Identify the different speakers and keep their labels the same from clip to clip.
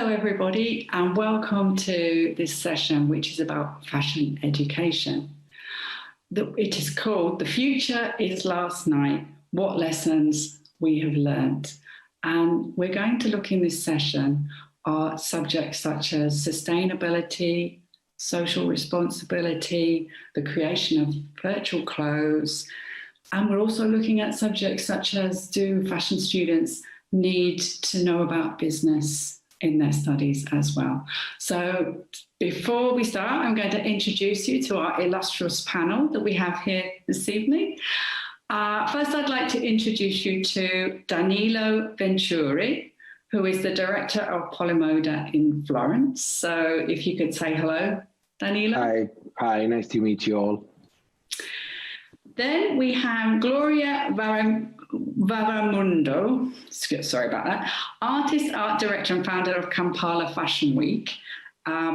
Speaker 1: Hello, everybody, and welcome to this session, which is about fashion education. It is called The Future is Last Night, What Lessons We Have Learned. And we're going to look in this session at subjects such as sustainability, social responsibility, the creation of virtual clothes. And we're also looking at subjects such as, do fashion students need to know about business in their studies as well? So before we start, I'm going to introduce you to our illustrious panel that we have here this evening. First, I'd like to introduce you to Danilo Venturi, who is the director of Polymoda in Florence. So if you could say hello, Danilo.
Speaker 2: Hi, nice to meet you all.
Speaker 1: Then we have Gloria Varamundo, sorry about that, artist, art director and founder of Kampala Fashion Week,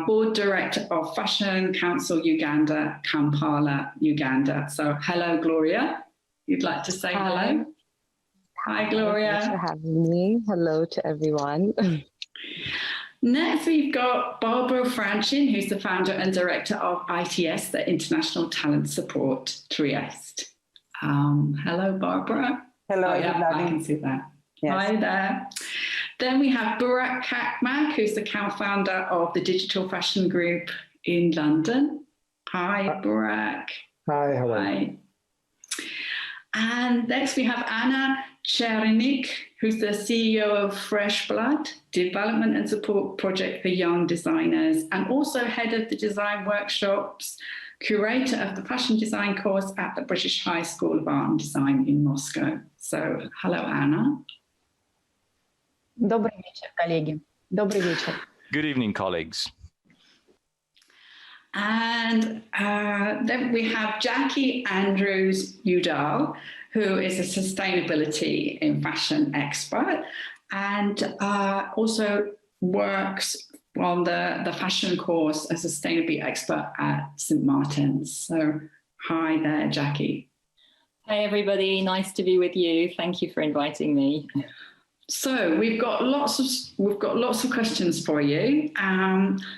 Speaker 1: board director of Fashion Council Uganda, Kampala, Uganda. So hello, Gloria. You'd like to say hello? Hi, Gloria.
Speaker 3: Thanks for having me. Hello to everyone.
Speaker 1: Next, we've got Barbara Franchin, who's the founder and director of ITS, the International Talent Support Trieste. Hello, Barbara.
Speaker 4: Hello,
Speaker 1: everybody. I can see that. Yes. Hi there. Then we have Burak Kakmak, who's the co-founder of the Digital Fashion Group in London. Hi, Burak.
Speaker 2: Hi, how are you?
Speaker 1: And next we have Anna Cherenik, who's the CEO of Fresh Blood, Development and Support Project for Young Designers, and also head of the design workshops, curator of the fashion design course at the British High School of Art and Design in Moscow. So, hello, Anna.
Speaker 4: Добрый вечер, коллеги. Добрый вечер.
Speaker 5: Good evening, colleagues.
Speaker 1: And then we have Jackie Andrews Udall, who is a sustainability in fashion expert and also works on the fashion course as a sustainability expert at St. Martin's. So hi there, Jackie.
Speaker 6: Hi, everybody. Nice to be with you. Thank you for inviting me.
Speaker 1: So we've got lots of questions for you.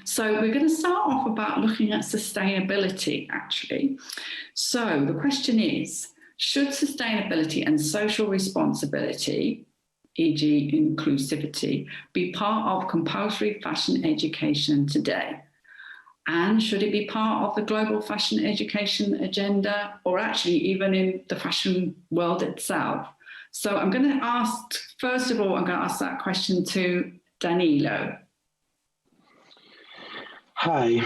Speaker 1: So we're going to start off about looking at sustainability, actually. So the question is, should sustainability and social responsibility, e.g. inclusivity, be part of compulsory fashion education today? And should it be part of the global fashion education agenda, or actually even in the fashion world itself? So I'm going to ask, first of all, I'm going to ask that question to Danilo.
Speaker 2: Hi.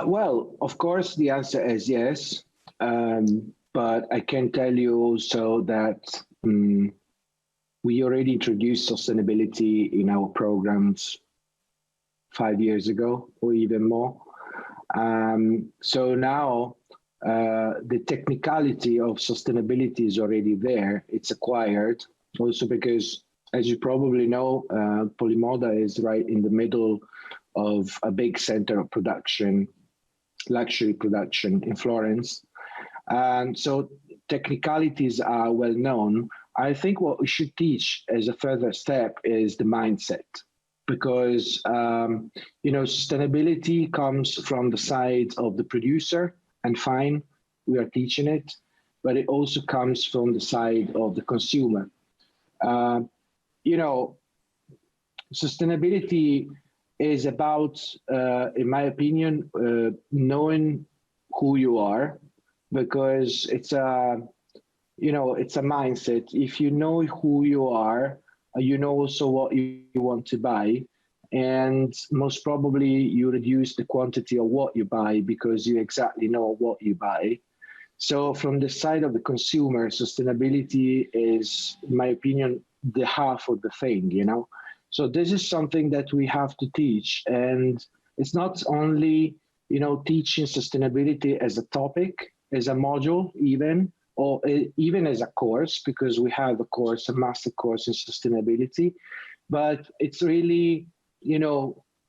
Speaker 2: Well, of course, the answer is yes. But I can tell you also that we already introduced sustainability in our programs 5 years ago or even more. So now the technicality of sustainability is already there. It's acquired also because, as you probably know, Polymoda is right in the middle of a big center of production, luxury production in Florence. And so technicalities are well known. I think what we should teach as a further step is the mindset, because sustainability comes from the side of the producer, and fine, we are teaching it, but it also comes from the side of the consumer. Sustainability is about, in my opinion, knowing who you are, because it's a mindset. If you know who you are, you know also what you want to buy, and most probably you reduce the quantity of what you buy because you exactly know what you buy. So from the side of the consumer, sustainability is, in my opinion, the half of the thing, So this is something that we have to teach, and it's not only, teaching sustainability as a topic, as a module even, or even as a course, because we have a course, a master course in sustainability, but it's really,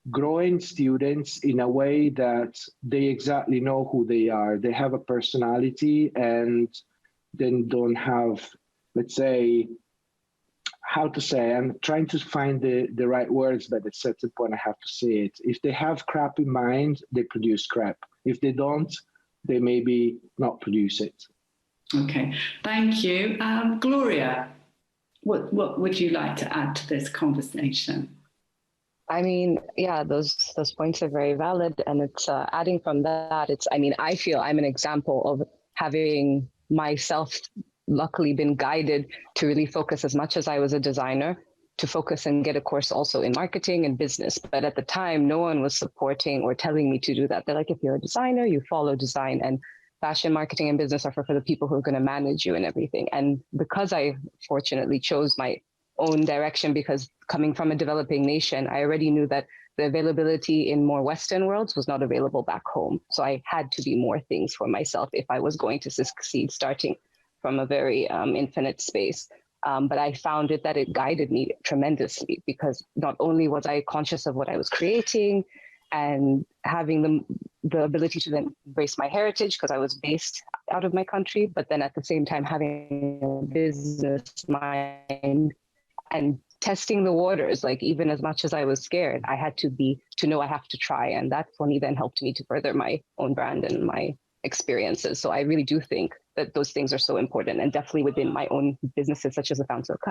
Speaker 2: growing students in a way that they exactly know who they are. They have a personality and then don't have, let's say, how to say, I'm trying to find the right words, but at a certain point I have to say it. If they have crap in mind, they produce crap. If they don't, they maybe not produce it.
Speaker 1: Okay, thank you. Gloria, what would you like to add to this conversation?
Speaker 3: I mean, yeah, those points are very valid, and it's adding from that. I feel I'm an example of having myself luckily been guided to really focus as much as I was a designer to focus and get a course also in marketing and business. But at the time, no one was supporting or telling me to do that. They're like, if you're a designer, you follow design, and fashion, marketing, and business are for the people who are going to manage you and everything. And because I fortunately chose my own direction, because coming from a developing nation, I already knew that the availability in more Western worlds was not available back home. So I had to be more things for myself if I was going to succeed, starting from a very infinite space. But I found that it guided me tremendously, because not only was I conscious of what I was creating and having the ability to then embrace my heritage, because I was based out of my country, but then at the same time having a business mind and testing the waters. Like, even as much as I was scared, I had to know I have to try. And that for me then helped me to further my own brand and my experiences. So I really do think that those things are so important. And definitely within my own businesses, such as the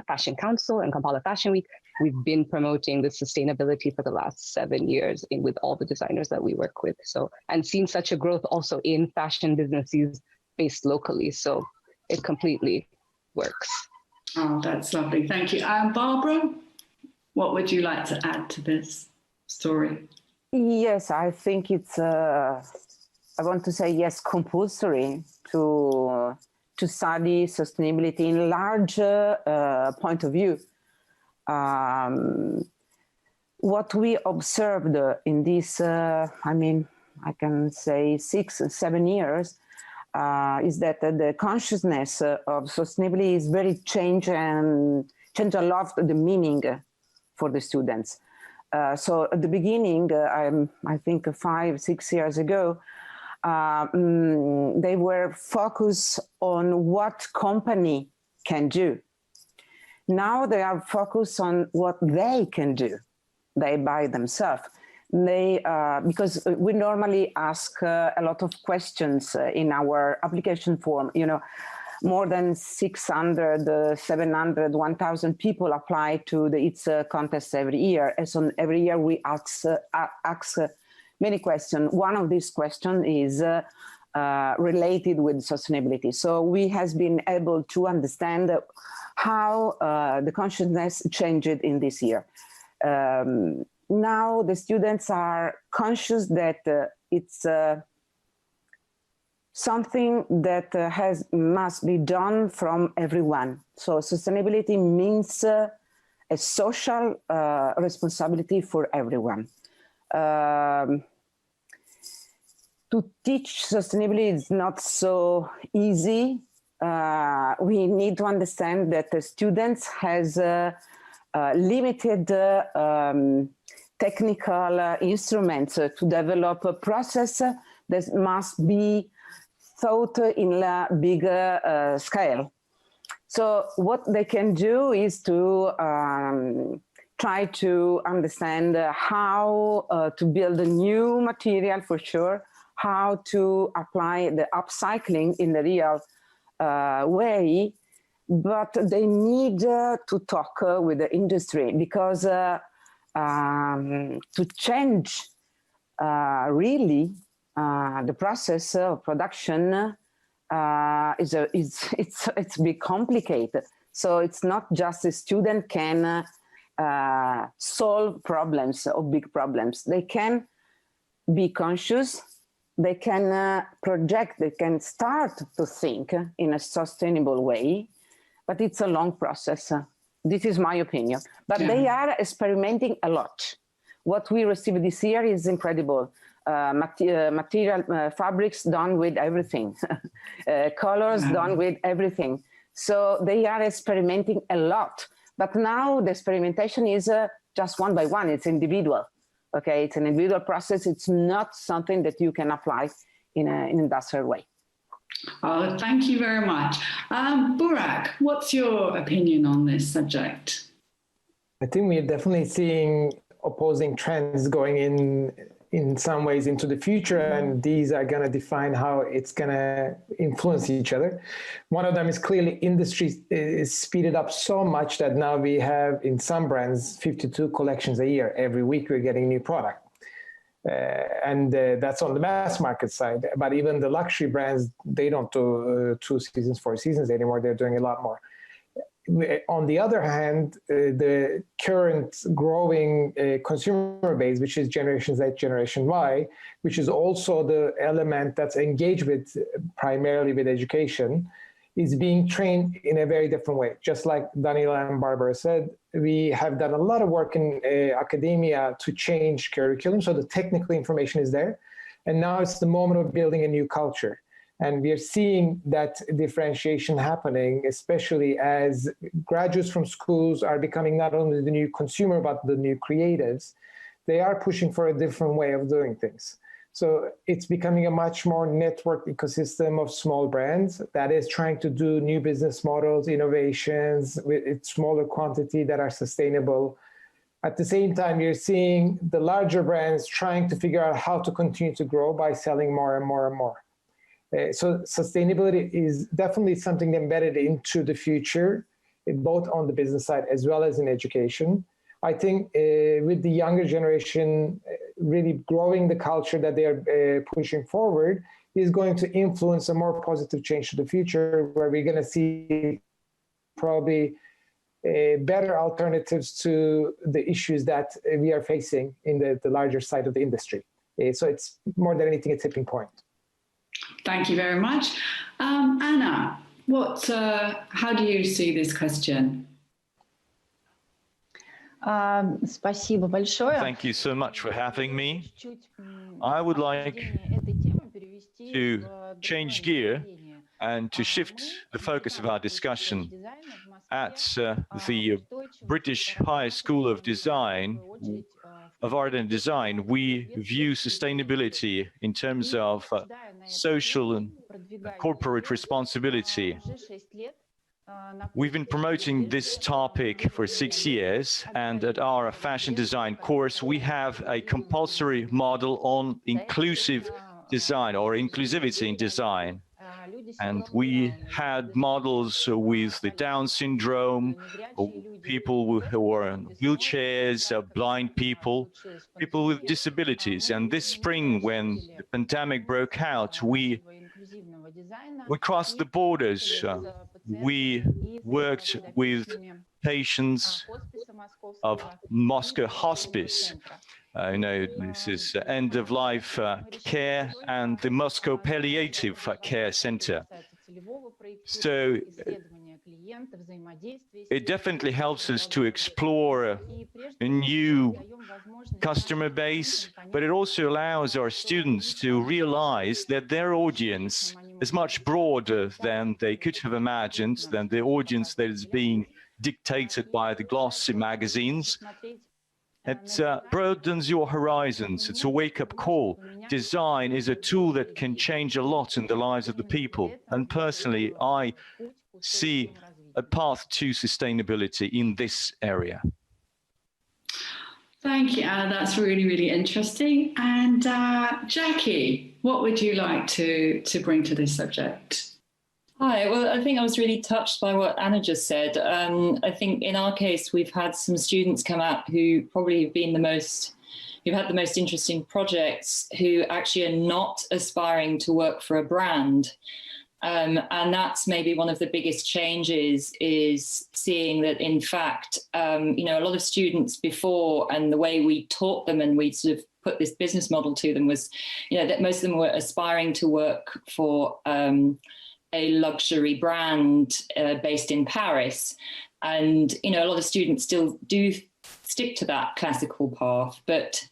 Speaker 3: Fashion Council and Kampala Fashion Week, we've been promoting the sustainability for the last 7 years with all the designers that we work with. So, and seen such a growth also in fashion businesses based locally. So it completely works.
Speaker 1: Oh, that's lovely. Thank you. Barbara, what would you like to add to this story?
Speaker 5: Yes, I think it's, I want to say yes, compulsory to study sustainability in larger point of view. What we observed in this, I can say 6 or 7 years, is that the consciousness of sustainability is very change a lot the meaning for the students. So at the beginning, I think 5, 6 years ago, they were focused on what company can do. Now they are focused on what they can do, they by themselves. Because we normally ask a lot of questions in our application form, more than 600, 700, 1,000 people apply to the ITS contest every year. And so every year we ask many questions. One of these questions is related with sustainability. So we has been able to understand how the consciousness changed in this year. Now the students are conscious that it's something that must be done from everyone. So sustainability means a social responsibility for everyone. To teach sustainability is not so easy. We need to understand that the students has limited technical instruments to develop a process that must be thought in a bigger scale. So what they can do is to try to understand how to build a new material for sure, how to apply the upcycling in the real way, but they need to talk with the industry, because to change really the process of production it's a bit complicated. So it's not just a student can solve problems or big problems. They can be conscious, they can project, they can start to think in a sustainable way, but it's a long process. This is my opinion. But they are experimenting a lot. What we received this year is incredible. Material, fabrics done with everything, colors done with everything. So they are experimenting a lot. But now the experimentation is just one by one, it's individual. Okay, it's an individual process. It's not something that you can apply in an industrial way.
Speaker 1: Oh, thank you very much. Burak, what's your opinion on this subject?
Speaker 7: I think we're definitely seeing opposing trends going in some ways into the future, and these are going to define how it's going to influence each other. One of them is clearly industry is speeded up so much that now we have in some brands 52 collections a year. Every week we're getting new product. And that's on the mass market side. But even the luxury brands, they don't do 2 seasons, 4 seasons anymore. They're doing a lot more. On the other hand, the current growing consumer base, which is Generation Z, Generation Y, which is also the element that's engaged with primarily with education, is being trained in a very different way. Just like Daniela and Barbara said, we have done a lot of work in academia to change curriculum, so the technical information is there. And now it's the moment of building a new culture. And we are seeing that differentiation happening, especially as graduates from schools are becoming not only the new consumer, but the new creatives. They are pushing for a different way of doing things. So it's becoming a much more networked ecosystem of small brands that is trying to do new business models, innovations with smaller quantity that are sustainable. At the same time, you're seeing the larger brands trying to figure out how to continue to grow by selling more and more and more. So sustainability is definitely something embedded into the future, both on the business side as well as in education. I think with the younger generation really growing the culture that they are pushing forward is going to influence a more positive change to the future, where we're going to see probably better alternatives to the issues that we are facing in the larger side of the industry. So it's more than anything a tipping point.
Speaker 1: Thank you very much. Anna, how do you see this question?
Speaker 4: Спасибо большое.
Speaker 8: Thank you so much for having me. I would like to change gear and to shift the focus of our discussion. At the British High School of Design, of Art and Design, we view sustainability in terms of social and corporate responsibility. We've been promoting this topic for 6 years, and at our fashion design course, we have a compulsory model on inclusive design or inclusivity in design. And we had models with the Down syndrome, people who are in wheelchairs, blind people, people with disabilities. And this spring, when the pandemic broke out, we crossed the borders. We worked with patients of Moscow Hospice. This is end-of-life care and the Moscow Palliative Care Center. So it definitely helps us to explore a new customer base, but it also allows our students to realize that their audience is much broader than they could have imagined, than the audience that is being dictated by the glossy magazines. It broadens your horizons. It's a wake-up call. Design is a tool that can change a lot in the lives of the people. And personally, I see a path to sustainability in this area.
Speaker 1: Thank you, Anna. That's really, really interesting. And Jackie, what would you like to bring to this subject?
Speaker 6: Hi, well, I think I was really touched by what Anna just said. I think in our case, we've had some students come out who probably have been who've had the most interesting projects, who actually are not aspiring to work for a brand. And that's maybe one of the biggest changes, is seeing that, in fact, a lot of students before, and the way we taught them and we sort of put this business model to them was, that most of them were aspiring to work for a luxury brand based in Paris. And, a lot of students still do stick to that classical path, but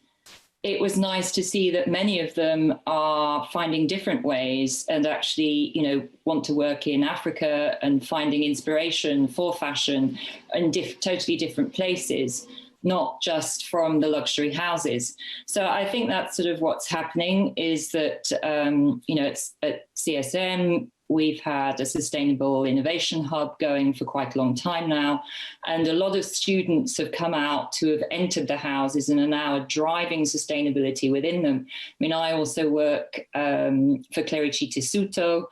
Speaker 6: it was nice to see that many of them are finding different ways and actually, want to work in Africa and finding inspiration for fashion in totally different places, not just from the luxury houses. So I think that's sort of what's happening, is that, it's at CSM, we've had a sustainable innovation hub going for quite a long time now. And a lot of students have come out who have entered the houses and are now driving sustainability within them. I mean, I also work for Clerici Tessuto,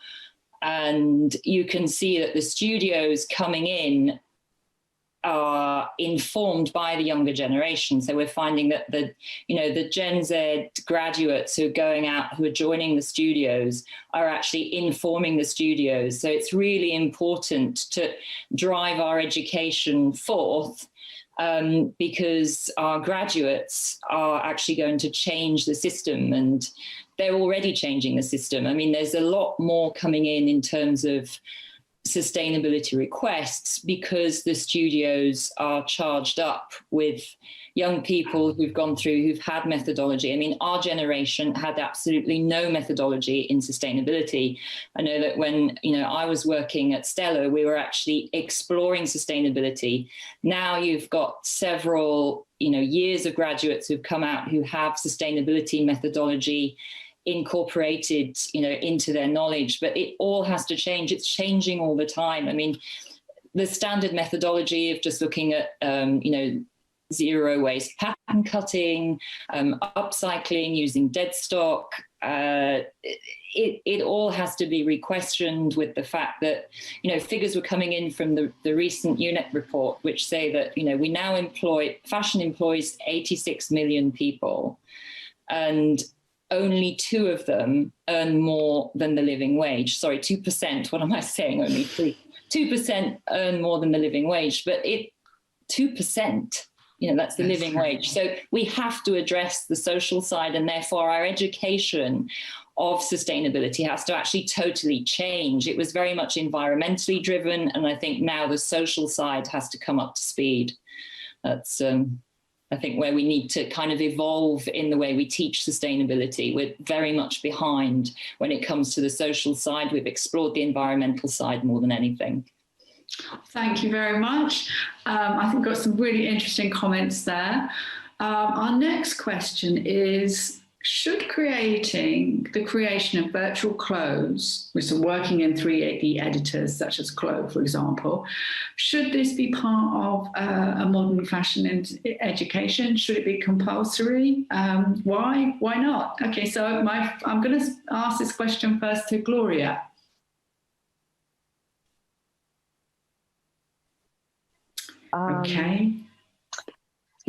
Speaker 6: and you can see that the studios coming in are informed by the younger generation. So we're finding that the Gen Z graduates who are going out, who are joining the studios, are actually informing the studios. So it's really important to drive our education forth, because our graduates are actually going to change the system, and they're already changing the system. I mean, there's a lot more coming in terms of sustainability requests, because the studios are charged up with young people who've gone through, who've had methodology. I mean, our generation had absolutely no methodology in sustainability. I know that when, I was working at Stella, we were actually exploring sustainability. Now you've got several, years of graduates who've come out who have sustainability methodology incorporated, into their knowledge, but it all has to change. It's changing all the time. I mean, the standard methodology of just looking at, zero waste pattern cutting, upcycling, using dead stock, it all has to be re-questioned with the fact that, figures were coming in from the recent UNEP report, which say that, we now fashion employs 86 million people, and only 2 of them earn more than the living wage. Sorry, 2%. What am I saying? Only 3. 2% earn more than the living wage, but 2%, that's the living wage. So we have to address the social side, and therefore our education of sustainability has to actually totally change. It was very much environmentally driven, and I think now the social side has to come up to speed. That's I think where we need to kind of evolve in the way we teach sustainability. We're very much behind when it comes to the social side. We've explored the environmental side more than anything.
Speaker 1: Thank you very much. I think we've got some really interesting comments there. Our next question is, should the creation of virtual clothes, with some working in 3D editors such as Clo, for example, should this be part of a modern fashion education? Should it be compulsory? Why? Why not? Okay, so I'm going to ask this question first to Gloria. Okay.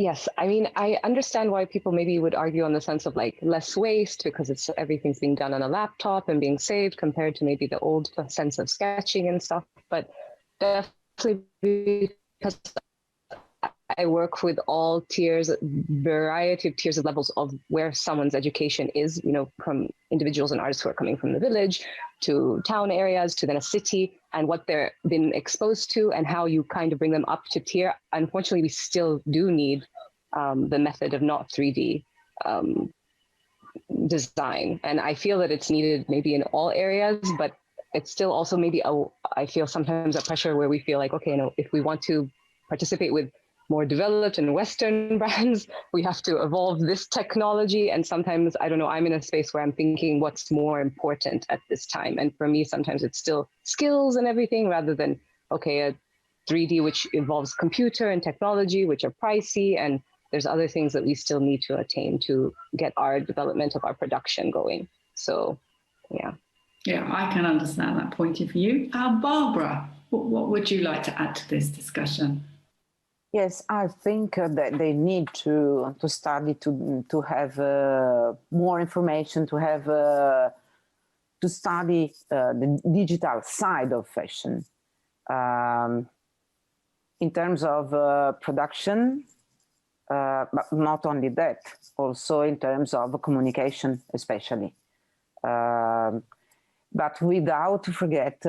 Speaker 3: Yes, I mean, I understand why people maybe would argue on the sense of like less waste, because everything's being done on a laptop and being saved compared to maybe the old sense of sketching and stuff. But definitely because I work with all tiers, variety of tiers of levels of where someone's education is, from individuals and artists who are coming from the village to town areas to then a city, and what they're been exposed to and how you kind of bring them up to tier. Unfortunately, we still do need the method of not 3D design. And I feel that it's needed maybe in all areas, but it's still also maybe, I feel sometimes a pressure where we feel like, okay, if we want to participate with more developed and Western brands, we have to evolve this technology. And sometimes, I don't know, I'm in a space where I'm thinking what's more important at this time. And for me, sometimes it's still skills and everything rather than, okay, a 3D, which involves computer and technology, which are pricey. And there's other things that we still need to attain to get our development of our production going. So, yeah.
Speaker 1: Yeah, I can understand that point of view. Barbara, what would you like to add to this discussion?
Speaker 5: Yes, I think that they need to study, to have more information, to have to study the digital side of fashion in terms of production, but not only that, also in terms of communication, especially. But without to forget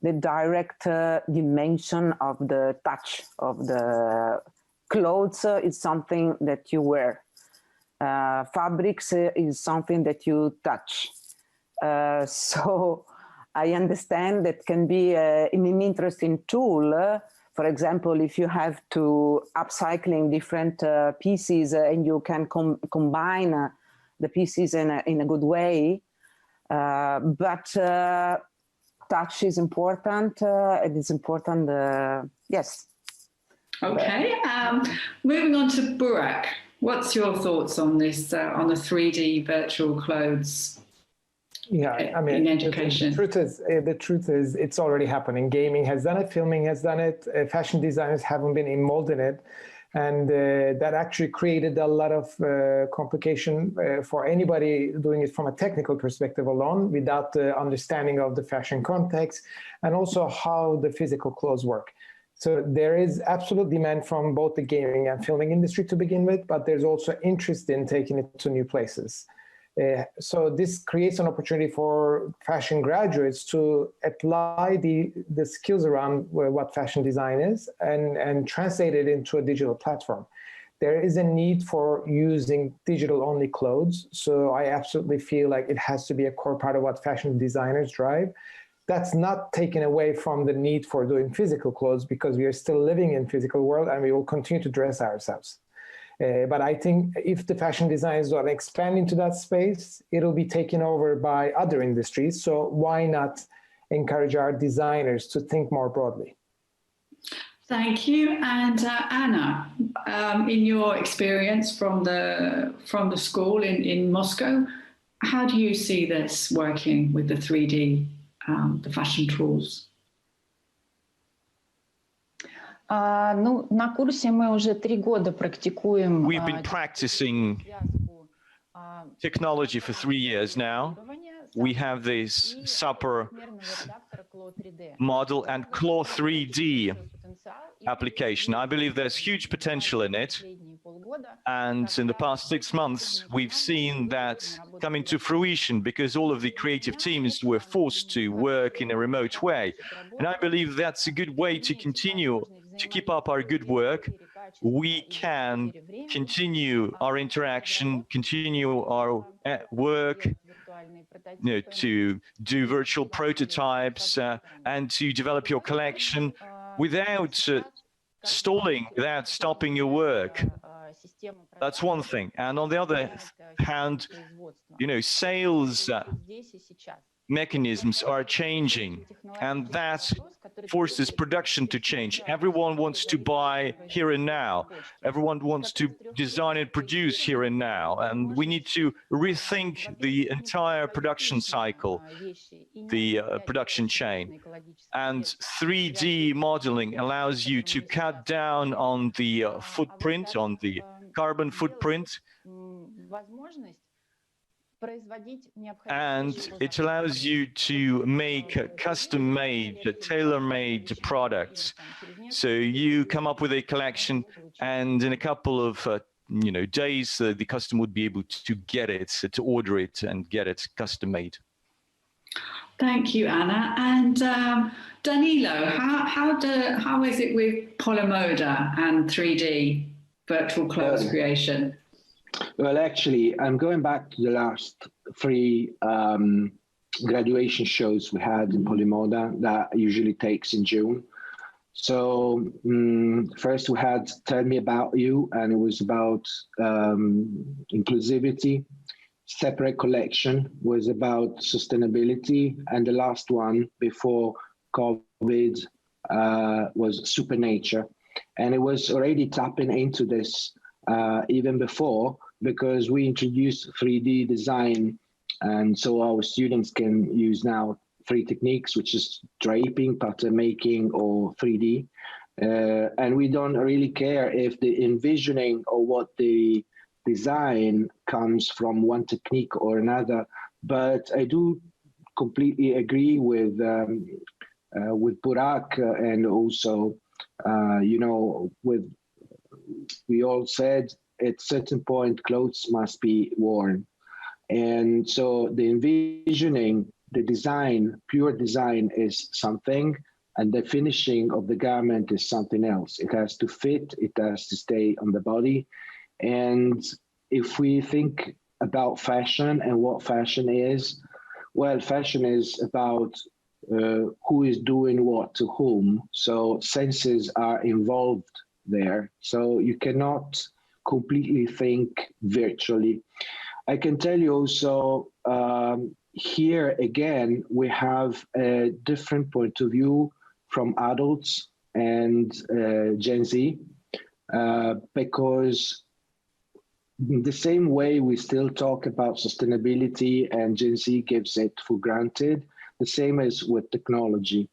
Speaker 5: the direct dimension of the touch of the clothes is something that you wear. Fabrics is something that you touch. So I understand that can be an interesting tool. For example, if you have to upcycling different pieces and you can combine the pieces in a good way, But touch is important. It is important. Yes.
Speaker 1: Okay. Moving on to Burak. What's your thoughts on this, on the 3D virtual clothes?
Speaker 7: Yeah, I mean,
Speaker 1: in education.
Speaker 7: The truth is, it's already happening. Gaming has done it, filming has done it, fashion designers haven't been involved in it. And that actually created a lot of complication for anybody doing it from a technical perspective alone, without the understanding of the fashion context and also how the physical clothes work. So there is absolute demand from both the gaming and filming industry to begin with, but there's also interest in taking it to new places. So this creates an opportunity for fashion graduates to apply the skills around what fashion design is and translate it into a digital platform. There is a need for using digital-only clothes, so I absolutely feel like it has to be a core part of what fashion designers drive. That's not taken away from the need for doing physical clothes, because we are still living in physical world and we will continue to dress ourselves. But I think if the fashion designers don't expand into that space, it'll be taken over by other industries. So why not encourage our designers to think more broadly?
Speaker 1: Thank you. And Anna, in your experience from the school in Moscow, how do you see this working with the 3D, the fashion tools?
Speaker 4: На курсе мы уже 3 года практикуем.
Speaker 8: We've been practicing technology for 3 years now. We have this SUPER model and Claw 3D application. I believe there's huge potential in it. And in the past 6 months, we've seen that coming to fruition because all of the creative teams were forced to work in a remote way. And I believe that's a good way to continue to keep up our good work. We can continue our interaction, continue our work, to do virtual prototypes and to develop your collection without stalling, without stopping your work. That's one thing. And on the other hand, sales mechanisms are changing, and that forces production to change. Everyone wants to buy here and now. Everyone wants to design and produce here and now. And we need to rethink the entire production cycle, the production chain. And 3D modeling allows you to cut down on the footprint, on the carbon footprint. And it allows you to make custom-made, tailor-made products. So you come up with a collection, and in a couple of days, the customer would be able to get it, to order it, and get it custom-made.
Speaker 1: Thank you, Anna. And Danilo, how is it with Polymoda and 3D virtual clothes creation?
Speaker 2: Well, actually, I'm going back to the last 3 graduation shows we had in Polymoda that usually takes in June. So first we had Tell Me About You, and it was about inclusivity. Separate Collection was about sustainability. And the last one before COVID was Supernature. And it was already tapping into this even before, because we introduced 3D design, and so our students can use now 3 techniques, which is draping, pattern making, or 3D. And we don't really care if the envisioning or what the design comes from one technique or another. But I do completely agree with Burak, and also, we all said at certain point clothes must be worn. And so the envisioning, the design, pure design is something, and the finishing of the garment is something else. It has to fit, it has to stay on the body. And if we think about fashion and what fashion is, well, fashion is about who is doing what to whom. So senses are involved there. So you cannot completely think virtually. I can tell you also, here again, we have a different point of view from adults and Gen Z, because the same way we still talk about sustainability and Gen Z gives it for granted, the same as with technology.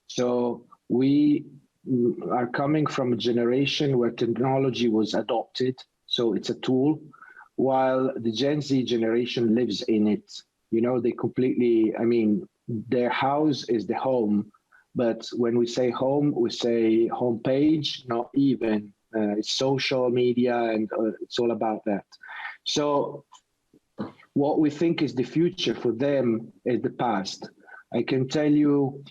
Speaker 2: So we are coming from a generation where technology was adopted, so it's a tool, while the Gen Z generation lives in it. You know, they completely, I mean, their house is the home, but when we say home, we say homepage, not even. It's social media, and it's all about that. So what we think is the future for them is the past. I can tell you,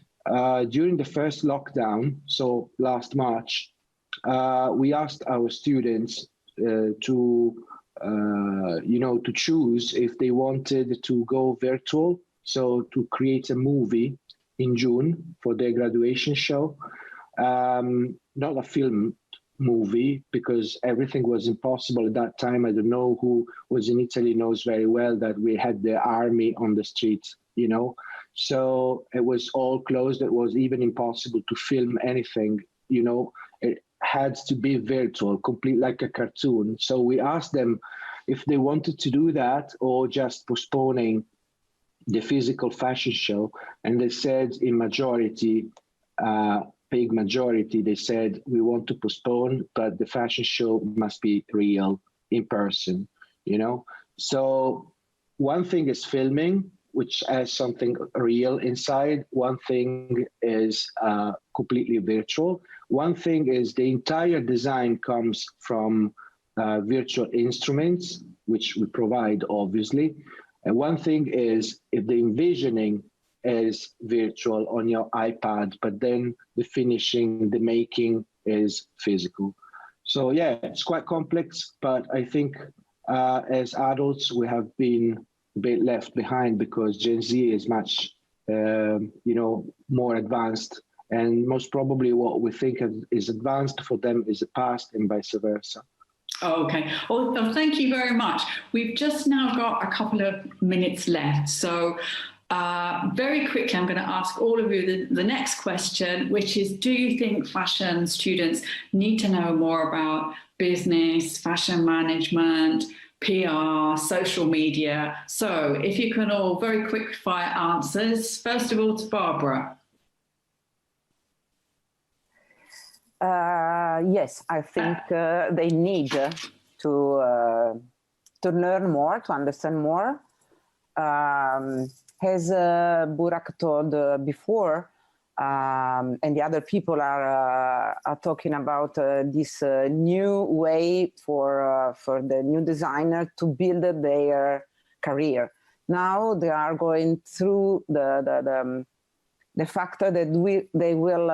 Speaker 2: during the first lockdown, so last March, we asked our students to choose if they wanted to go virtual, so to create a movie in June for their graduation show, not a film movie, because everything was impossible at that time. I don't know who was in Italy knows very well that we had the army on the streets, you know, so it was all closed. It was even impossible to film anything, you know. It had to be virtual, complete like a cartoon. So we asked them if they wanted to do that or just postponing the physical fashion show, and they said in majority, big majority, they said we want to postpone, but the fashion show must be real, in person, you know. So one thing is filming, which has something real inside. One thing is completely virtual. One thing is the entire design comes from virtual instruments, which we provide, obviously. And one thing is if the envisioning is virtual on your iPad, but then the finishing, the making is physical. So yeah, it's quite complex, but I think as adults, we have been a bit left behind because Gen Z is much, more advanced, and most probably what we think is advanced for them is the past, and vice versa.
Speaker 1: Okay. Well, thank you very much. We've just now got a couple of minutes left. So very quickly, I'm going to ask all of you the next question, which is, do you think fashion students need to know more about business, fashion management, PR, social media? So if you can all very quick fire answers. First of all, to Barbara.
Speaker 5: Yes, I think they need to learn more, to understand more. As Burak told before, and the other people are talking about this new way for the new designer to build their career. Now they are going through the factor that they will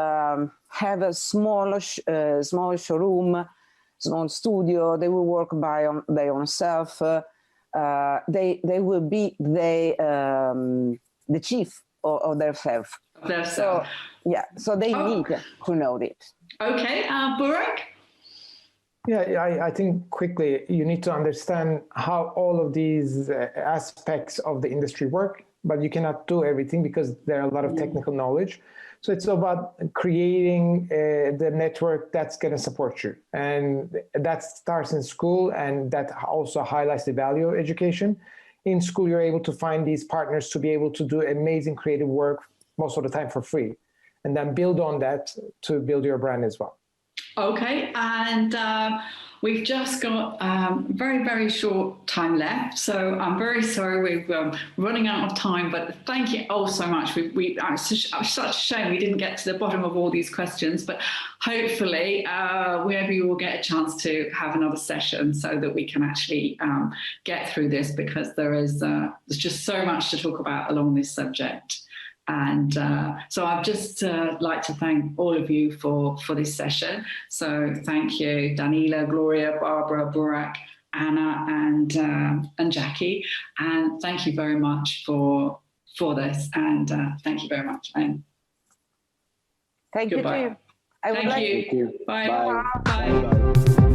Speaker 5: have a small showroom, small studio. They will work by their own self. They will be the chief of their self. So yeah, so they need to know it.
Speaker 1: Okay, Burak?
Speaker 7: Yeah, I think quickly you need to understand how all of these aspects of the industry work, but you cannot do everything because there are a lot of technical knowledge. So it's about creating the network that's going to support you. And that starts in school, and that also highlights the value of education. In school, you're able to find these partners to be able to do amazing creative work most of the time for free, and then build on that to build your brand as well.
Speaker 1: Okay, and we've just got very, very short time left, so I'm very sorry we're running out of time, but thank you all so much. It's such a shame we didn't get to the bottom of all these questions, but hopefully maybe you will get a chance to have another session so that we can actually get through this, because there's just so much to talk about along this subject. And so I'd just like to thank all of you for this session. So thank you, Daniela, Gloria, Barbara, Burak, Anna, and Jackie. And thank you very much for this. And thank you very much. And
Speaker 5: thank
Speaker 1: goodbye.
Speaker 5: you.
Speaker 1: Thank you.
Speaker 2: Thank you.
Speaker 1: Bye.
Speaker 2: Bye.
Speaker 1: Bye.
Speaker 2: Bye.